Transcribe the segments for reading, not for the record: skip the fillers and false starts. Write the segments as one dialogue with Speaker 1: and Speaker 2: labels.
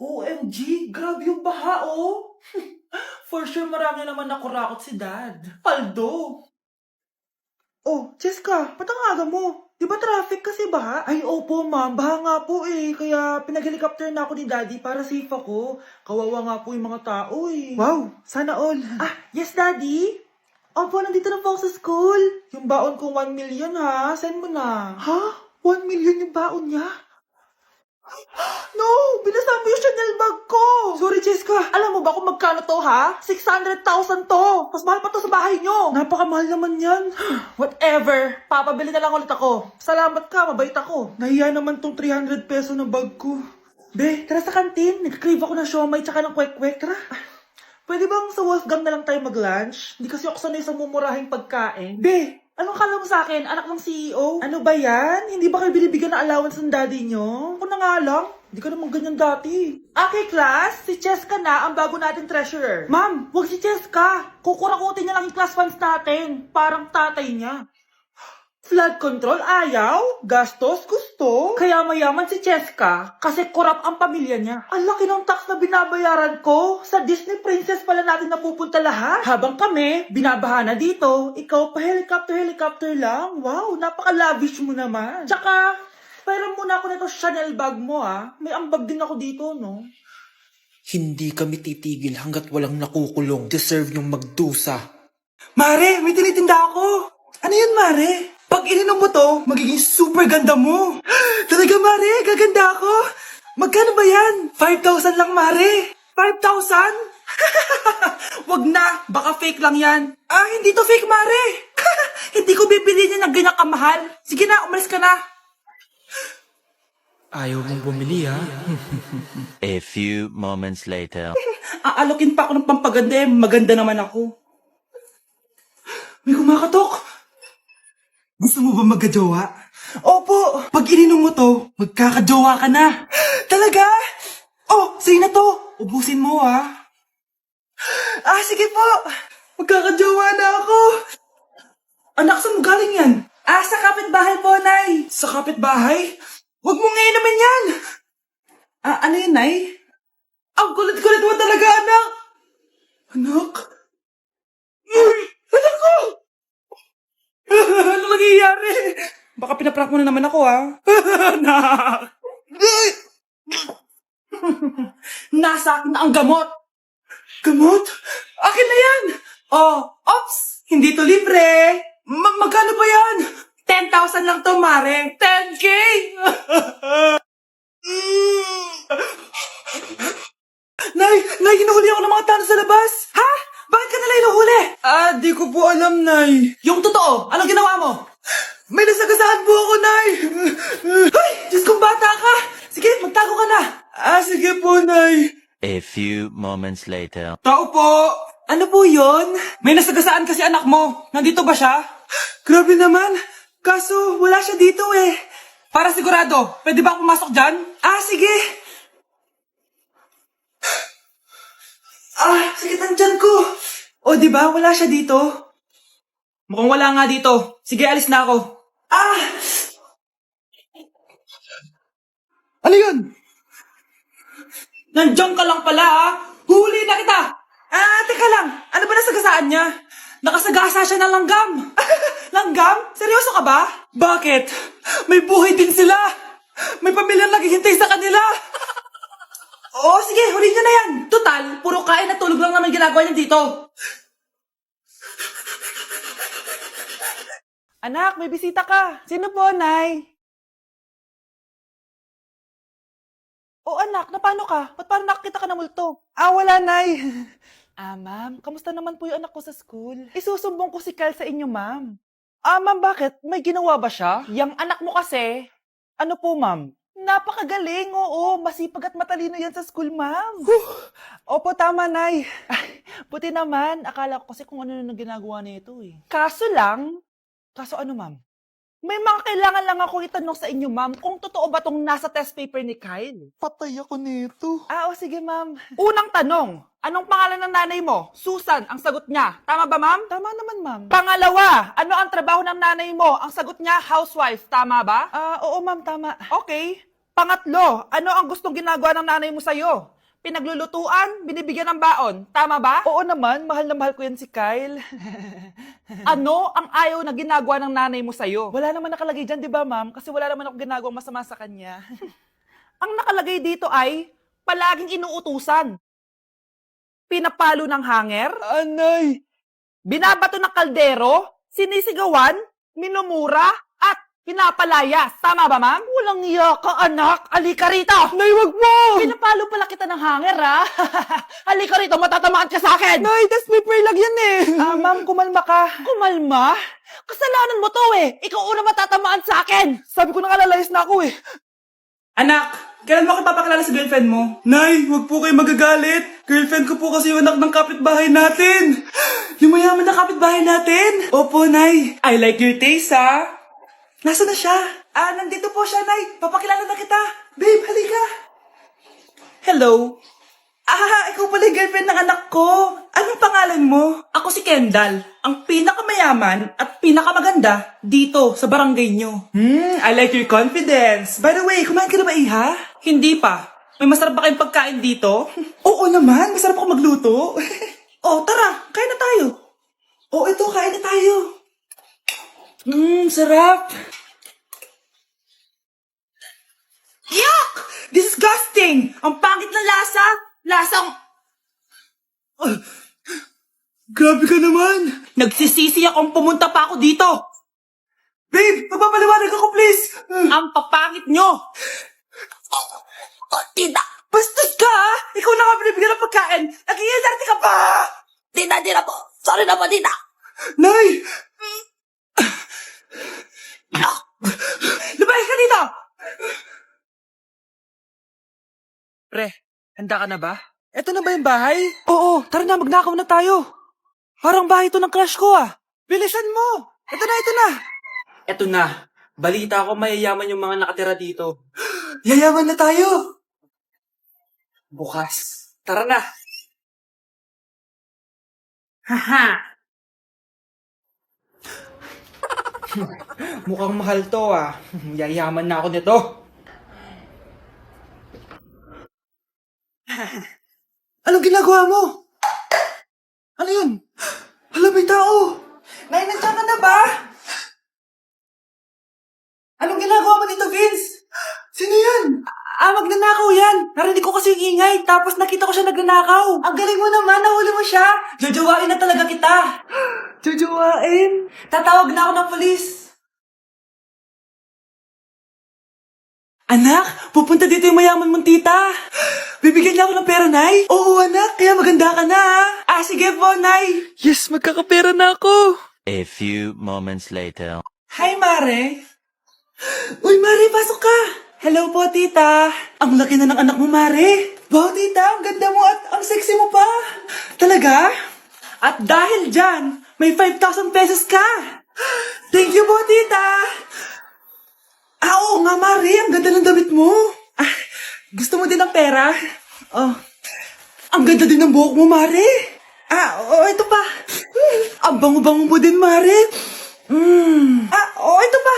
Speaker 1: OMG, grabe yung baha, oh. For sure, marami naman nakurakot si Dad. Paldo. Oh, Cheska, ba't ang aga mo? Di ba traffic kasi baha? Ay, opo, ma'am. Baha nga po eh. Kaya pinag-helicopter na ako ni Daddy para safe ako. Kawawa nga po yung mga tao eh. Wow, sana all. Ah, yes, Daddy? Opo, nandito na po ako sa school. Yung baon kong 1 million ha, send mo na. Ha? 1 million yung baon niya? No! Binasa mo yung Chanel bag ko! Sorry, Cheska. Alam mo ba kung magkano to, ha? 600,000 to! Mas mahal pa to sa bahay nyo! Napakamahal naman yan. Whatever. Papabili na lang ulit ako. Salamat ka, mabait ako. Nahiya naman tong 300 peso ng bag ko. Be, tara sa kantin. Nag-crave ako ng siomay tsaka ng kwek-kwek. Tara. Pwede bang sa Wolfgang na lang tayo mag-lunch? Hindi kasi ako sanay sa mumurahing pagkain. Be, anong kala mo sa akin? Anak ng CEO? Ano ba yan? Hindi ba kayo binibigyan ng allowance ng daddy nyo? Ako na nga lang. Hindi ka naman ganyan dati. Okay, class. Si Cheska na ang bago nating treasurer. Ma'am, wag si Cheska. Kukurakutin niya lang yung class funds natin. Parang tatay niya. Flood control, ayaw. Gastos, gusto. Kaya mayaman si Cheska kasi korap ang pamilya niya. Ang laki ng tax na binabayaran ko. Sa Disney Princess pala natin napupunta lahat. Habang kami, binabaha na dito. Ikaw pa helicopter lang. Wow, napaka-lavish mo naman. Tsaka, pera muna ako nito Chanel bag mo ah. May ambag din ako dito, no?
Speaker 2: Hindi kami titigil hanggat walang nakukulong. Deserve yung magdusa.
Speaker 1: Mare, may tinitinda ako. Ano yun, Mare? Pag ininom mo to, magiging super ganda mo. Talaga, Mare? Gaganda ako? Magkano ba yan? 5,000 lang, Mare. 5,000? Wag na. Baka fake lang yan. Ah, hindi to fake, Mare. Hindi ko bibili niya ng ganyan kamahal. Sige na, umalis ka na.
Speaker 2: Ayaw mong bumili ha?
Speaker 3: A few moments later.
Speaker 1: Aalokin pa ako ng pampaganda eh. Maganda naman ako. May kumakatok. Gusto mo ba magkajowa? Opo! Pag ininom mo to, magkakajowa ka na. Talaga? Oh, sa'yo na to. Ubusin mo ah. Ah, sige po. Magkakajowa na ako. Anak, saan mo galing yan? Ah, sa kapitbahay po, Nay. Sa kapitbahay? Huwag mo ngayon naman yan. Ah, ano yun, Nay? Ang kulit-kulit mo talaga, anak. Anak? Anak ko! Ano nangyayari? Baka pinaprank mo na naman ako, ha? Anak! Nasa akin na ang gamot. Gamot? Akin na yan! Oh, ops! Hindi to libre! Magkano ba yan? 10,000 lang to, Mare. 10K! Nay, hinuhuli ako ng mga tao sa labas. Ha? Bakit ka nila hinuhuli? Ah, di ko po alam, Nay. Yung totoo, anong ginawa mo? May nasagasaan po ako, Nay. Ay, Diyos kong bata ka. Sige, magtago ka na. Ah, sige po, Nay.
Speaker 3: A few moments later.
Speaker 1: Tao po. Ano po yon? May nasagasaan kasi anak mo. Nandito ba siya? Grabe naman. Kaso, wala siya dito eh. Para sigurado, pwede ba akong pumasok dyan? Ah, sige. Ah, sakit ang tiyan ko. O, di ba? Wala siya dito. Mukhang wala nga dito. Sige, alis na ako. Ah! Ano yun? Nandiyan ka lang pala, ha? Huli na kita! Ah, teka lang. Ano ba nasagasaan niya? Nakasagasa siya ng langgam. Langgam? Seryoso ka ba? Bakit? May buhay din sila. May pamilyang naghihintay sa kanila. Oo, sige, huli niyo na yan. Total, puro kain at tulog lang naman ginagawa niya dito. Anak, may bisita ka. Sino po, Nay? Oh, anak, napano ka? Ba't parang nakakita ka ng multo? Ah, wala, Nay. Ah, ma'am, kamusta naman po yung anak ko sa school? Isusumbong ko si Kyle sa inyo, ma'am. Ah, ma'am, bakit? May ginawa ba siya? Yang anak mo kasi, ano po, ma'am? Napakagaling, oo. Masipag at matalino yan sa school, ma'am. Opo, tama, Nay. Ay, buti naman. Akala ko kasi kung ano na ginagawa nito eh. Kaso ano, ma'am? May mga kailangan lang ako itanong sa inyo, ma'am, kung totoo ba tong nasa test paper ni Kyle.
Speaker 2: Patay ako nito.
Speaker 1: Ah, o sige, ma'am. Unang tanong, anong pangalan ng nanay mo? Susan, ang sagot niya. Tama ba, ma'am? Tama naman, ma'am. Pangalawa, ano ang trabaho ng nanay mo? Ang sagot niya, housewife. Tama ba? Ah, oo, ma'am, tama. Okay.
Speaker 4: Pangatlo, ano ang gustong ginagawa ng nanay mo sa'yo? Pinaglulutuan, binibigyan ng baon. Tama ba? Oo naman, mahal na mahal ko yan si Kyle. Ano ang ayaw na ginagawa ng nanay mo sa'yo? Wala naman nakalagay dyan, di ba ma'am? Kasi wala naman ako ginagawang masama sa kanya. Ang nakalagay dito ay palaging inuutusan. Pinapalo ng hanger. Anay! Binabato ng kaldero, sinisigawan, minumura, at pinapalayas. Tama ba, ma'am? Walang iya ka, anak. Halika rito. Nay, wag mo. Pinapalo pala kita ng hanger, ha? Halika rito, matatamaan ka sa akin. Nay, that's my prayer lang yan eh. Ma'am, kumalma ka. Kumalma? Kasalanan mo to eh. Ikaw una matatamaan sa akin. Sabi ko na kalalayas na ako eh.
Speaker 1: Anak, kailan mo ako papakilala sa girlfriend mo? Nay, wag po kayo magagalit. Girlfriend ko po kasi yung anak ng kapitbahay natin. Yung mayaman na kapitbahay natin. Opo, Nay. I like your taste, ha? Nasaan na siya? Nandito po siya, Nay. Papakilala na kita. Babe, halika. Hello. Ikaw pala yung girlfriend ng anak ko. Anong pangalan mo? Ako si Kendall, ang pinakamayaman at pinakamaganda dito sa barangay nyo. I like your confidence. By the way, kumain ka na ba, Iha? Hindi pa. May masarap ba kayong pagkain dito? Oo naman, masarap ako magluto. Tara, kain na tayo. Ito, kain na tayo. Sarap. Yuck! Disgusting! Ang pangit na lasa! Lasang... Grabe ka naman! Nagsisisi akong pumunta pa ako dito! Babe, magpapaliwanag ako please! Ang papangit nyo! Tita! Bastos ka ha! Ikaw na nga binibigyan ng pagkain! Nag-iinarte ka pa! Tita po! Sorry na po, tita! Nay! Lumayas ka dito! Pre, handa ka na ba? Eto na ba yung bahay? Oo, tara na, magnakaw na tayo. Parang bahay to ng crush ko ah. Bilisan mo! Ito na! Eto na, balita ko mayayaman yung mga nakatira dito. Yayaman na tayo! Bukas. Tara na! Haha! Mukhang mahal to ah. Yayaman na ako nito. Anong ginagawa mo? Ano yun? Hala, may tao! Nay, nandiyan ka na ba? Anong ginagawa mo dito, Vince? Sino yan? Magnanakaw yan. Narinig ko kasi yung ingay, tapos nakita ko siya nagnanakaw. Ang galing mo naman, nahuli mo siya. Jojowain na talaga kita. Jojowain? Tatawag na ako ng polis. Anak, pupunta dito yung mayaman mong tita. Bibigyan niya ako ng pera, Nay? Oo, anak. Kaya maganda ka na, ha? Sige po, Nay. Yes, magkakapera na ako.
Speaker 3: A few moments later.
Speaker 1: Hi, Mare. Uy, Mare, pasok ka. Hello po, tita. Ang laki na ng anak mo, Mare. Wow, tita, ang ganda mo at ang sexy mo pa. Talaga? At dahil dyan, may 5,000 pesos ka. Thank you po, tita. Oo nga, Mare. Ang ganda ng damit mo. Gusto mo din ng pera? Ang ganda din ng buhok mo, Mare. Ito pa. Ang bango-bango mo din, Mare. Ito pa.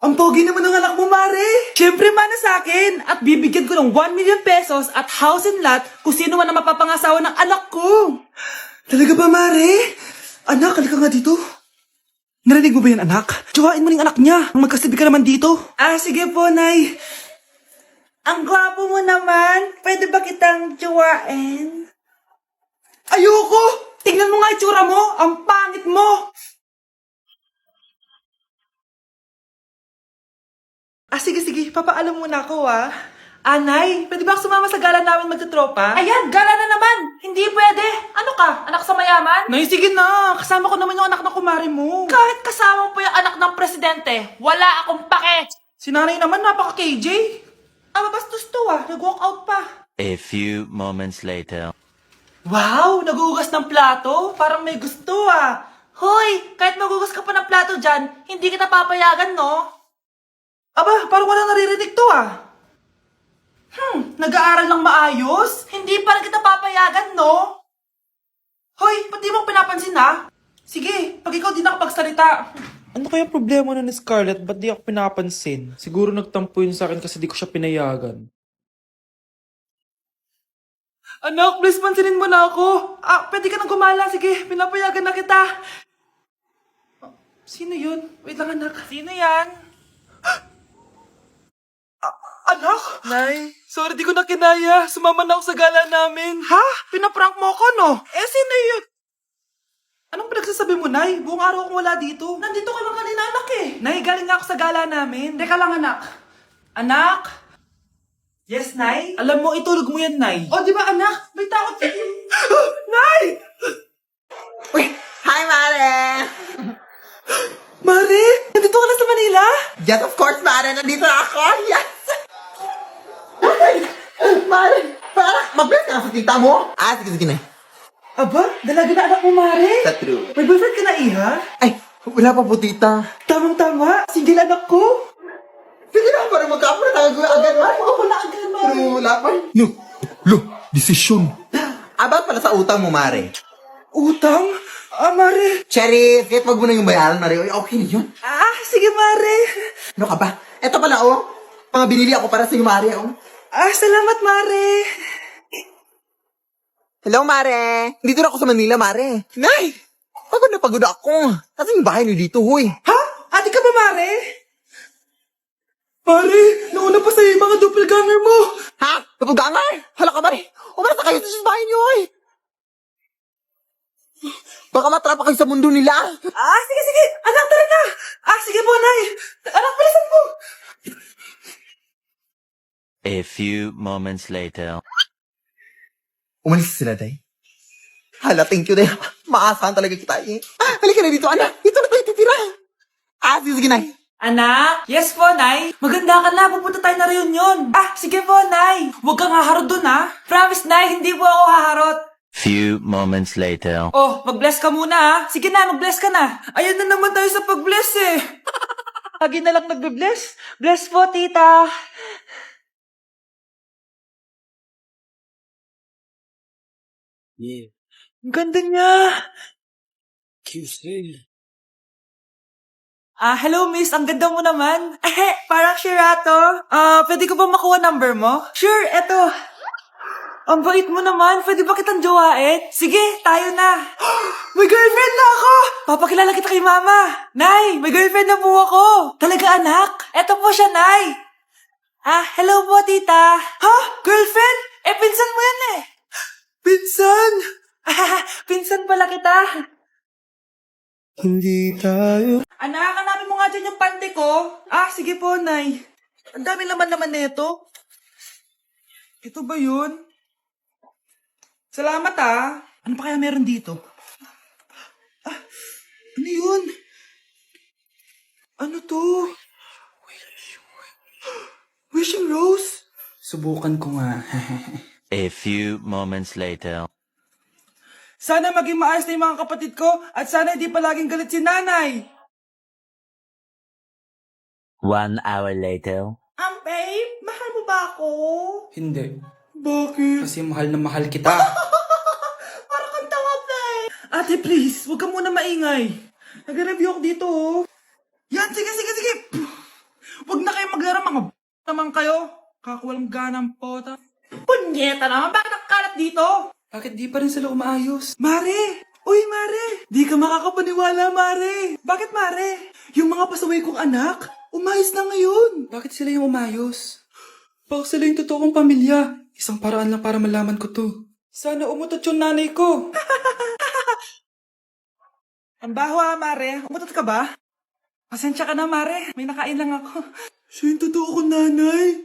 Speaker 1: Ang pogi naman ng anak mo, Mare. Siyempre, mana sa akin. At bibigyan ko ng 1 million pesos at house and lot kung sino man ang mapapangasawa ng anak ko. Talaga ba, Mare? Anak, halika nga dito. Narinig mo ba yan, anak? Tsuhain mo ng anak niya. Magkasibi ka naman dito. Sige po, Nay. Ang gwapo mo naman. Pwede ba kitang tsuhain? Ayoko! Tingnan mo nga itsura mo. Ang pangit mo. Sige. Papaalam muna ako, Nay, pwede ba ako sumama sa gala namin magtutropa? Ayan, gala na naman! Hindi pwede! Ano ka? Anak sa mayaman? Nay, sige na! Kasama ko naman yung anak ng kumari mo. Kahit kasama mo po yung anak ng presidente, wala akong pake! Si nanay naman, napaka-KJ. Mabastos to nag-walk out pa.
Speaker 3: A few moments later.
Speaker 1: Wow, nagugas ng plato? Parang may gusto Hoy, kahit magugas ka pa ng plato dyan, hindi kita papayagan, no? Parang walang naririnig to nag-aaral ng maayos? Hindi pa rin kita papayagan, no? Hoy, ba't di mo pinapansin, Sige, pag ikaw di nakapagsalita,
Speaker 2: Ano kaya problema na ni Scarlett? Ba't di ako pinapansin? Siguro nagtampo yun sa akin kasi di ko siya pinayagan.
Speaker 1: Anak, please pansinin mo na ako. Pwede ka nang gumala. Sige, pinapayagan na kita. Sino yun? Wait lang, anak.
Speaker 4: Sino yan?
Speaker 1: Anak? Nay, sorry di ko na kinaya. Sumama na ako sa gala namin.
Speaker 4: Ha? Pinaprank mo ko, no?
Speaker 1: Eh, sino yun? Anong pinagsasabi mo, Nay? Buong araw akong wala dito. Nandito ka lang kanina, anak eh. Nay, galing nga ako sa gala namin. Teka lang, anak. Anak? Yes, Nay? Alam mo, itulog mo yan, Nay. Oh, di ba, anak? May takot ka. Nay!
Speaker 5: Uy! Hi, Mare!
Speaker 1: Mare, nandito ka na sa Manila?
Speaker 5: Yes, of course, Mare! Nandito na ako! Yes! Mare! Parang mabilis ka na sa tita mo! Sige na.
Speaker 1: Aba, dalaga na anak mo, Mare.
Speaker 5: That's true.
Speaker 1: May boyfriend ka na, Iha?
Speaker 5: Ay, wala pa po, tita.
Speaker 1: Tamang-tama, single anak ko.
Speaker 5: Sige na, parang magkapura tayo agad, Mare.
Speaker 1: Oo, wala agad, Mare.
Speaker 5: Pero wala pa. No, desisyon. About pala sa utang mo, Mare.
Speaker 1: Utang? Mare.
Speaker 5: Cherry, kahit wag mo na yung bayaran, Mare. Uy, okay na yun.
Speaker 1: Sige, Mare.
Speaker 5: Ano ka ba? Eto pala, mga binili ako para sa iyo, Mare,
Speaker 1: Salamat, Mare.
Speaker 5: Hello, Mare. Dito na ako sa Manila, Mare. Nay! Pagod ako. Kasi yung bahay niyo dito, huy.
Speaker 1: Ha? Ate ka ba, Mare? Mare, nauna pa sa'yo yung mga doppelganger mo.
Speaker 5: Ha? Kapugangar? Hala ka, Mare. Umarasa kayo sa bahay niyo, huy. Baka matrapa kayo sa mundo nila.
Speaker 1: Sige. Anak, tara na. Sige po, Nay. Anak, bilisan mo.
Speaker 3: A few moments later.
Speaker 5: Umalis sila, Day. Hala, thank you, Day. Maasahan talaga kita, eh. Halika na dito, anak. Dito na tayo titira. Sige, Nay.
Speaker 1: Anak? Yes po, Nay. Maganda ka na. Pupunta tayo na reunion. Sige po, Nay. Huwag kang haharot dun, ha? Promise, Nay. Hindi po ako haharot.
Speaker 3: Few moments later.
Speaker 1: Oh, mag-bless ka muna, ha? Sige na, mag-bless ka na. Ayan na naman tayo sa pag-bless, eh. Lagi na lang nagbe-bless. Bless po, tita.
Speaker 2: Yeah.
Speaker 1: Ang ganda niya.
Speaker 2: QC.
Speaker 1: Hello, miss. Ang ganda mo naman. Parang Shirato. Pwede ko ba makuha number mo? Sure, eto. Ang bait mo naman. Pwede ba kitang jowain? Sige, tayo na. May girlfriend na ako! Papakilala kita kay mama. Nay, may girlfriend na po ako. Talaga, anak? Eto po siya, Nay. Hello po, tita. Ha? Girlfriend? Pinsan mo yan eh. Pinsan? Pinsan pala kita.
Speaker 2: Hindi tayo.
Speaker 1: Anak, hanapin mo nga dyan yung pante ko. Sige po, Nay. Ang dami naman neto. Ito ba yun? Salamat, Ano pa kaya meron dito? Ano yun? Ano to? Wishing Rose? Subukan ko nga.
Speaker 3: A few moments later.
Speaker 1: Sana maging maayos na yung mga kapatid ko at sana hindi palaging galit si nanay.
Speaker 3: 1 hour later.
Speaker 1: Babe, mahal mo ba ako?
Speaker 2: Hindi.
Speaker 1: Bakit?
Speaker 2: Kasi mahal na mahal kita.
Speaker 1: Parang kang tawa, babe. Ate, please, huwag ka muna maingay. Nag-review ako dito, Yan, sige. Huwag na kayo maglaro, mga naman kayo. Kakawalang ganang pota. Punyeta naman, bakit nakakalap dito?
Speaker 2: Bakit di pa rin sila umaayos?
Speaker 1: Mare! Uy, Mare! Di ka makakapaniwala, Mare! Bakit, Mare? Yung mga pasaway kong anak, umayos na ngayon.
Speaker 2: Bakit sila yung umayos? Baka sila yung totoo kong pamilya. Isang paraan lang para malaman ko to. Sana umutot yung nanay ko.
Speaker 1: Ang baho, Mare. Umutot ka ba? Pasensya ka na, Mare. May nakain lang ako. Siya yung totoo kong nanay.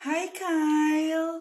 Speaker 1: Hi, Kyle.